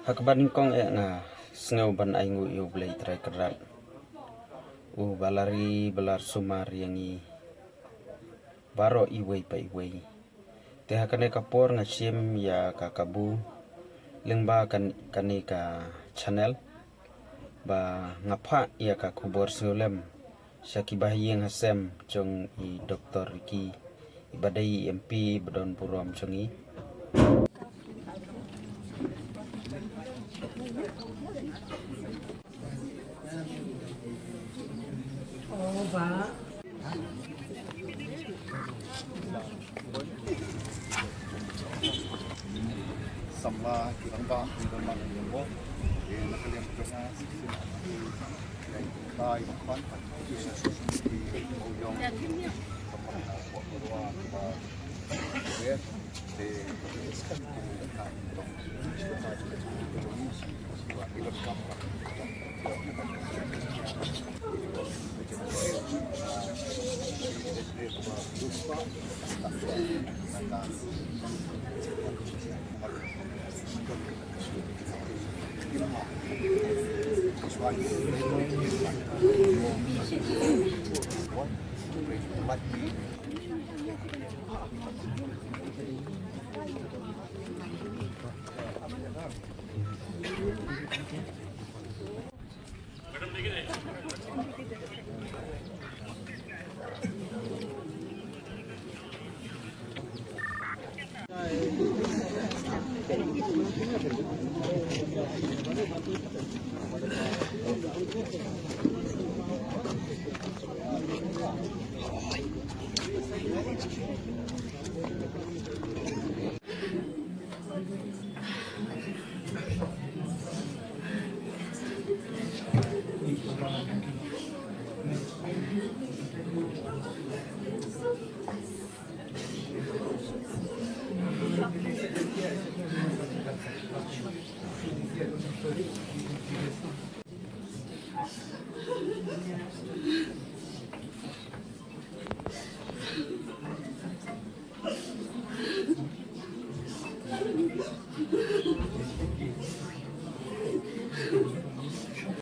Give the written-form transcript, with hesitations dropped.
Hakban kong nga sngaw ban ay ngu yu blay try kerat. Balari balar sumar yang i baro iway pa iway. Te hakane kapor nga siem ya kakabu lengba kani ka channel ba ngapa ya ka kubor sulem syakibahiyeng hasem jong i doktor ki ibadai MP badon purom chongi. Oh, ba? Sama kirang ba kita makan jumbo, nakalian ko na tayo pan isa susunod yung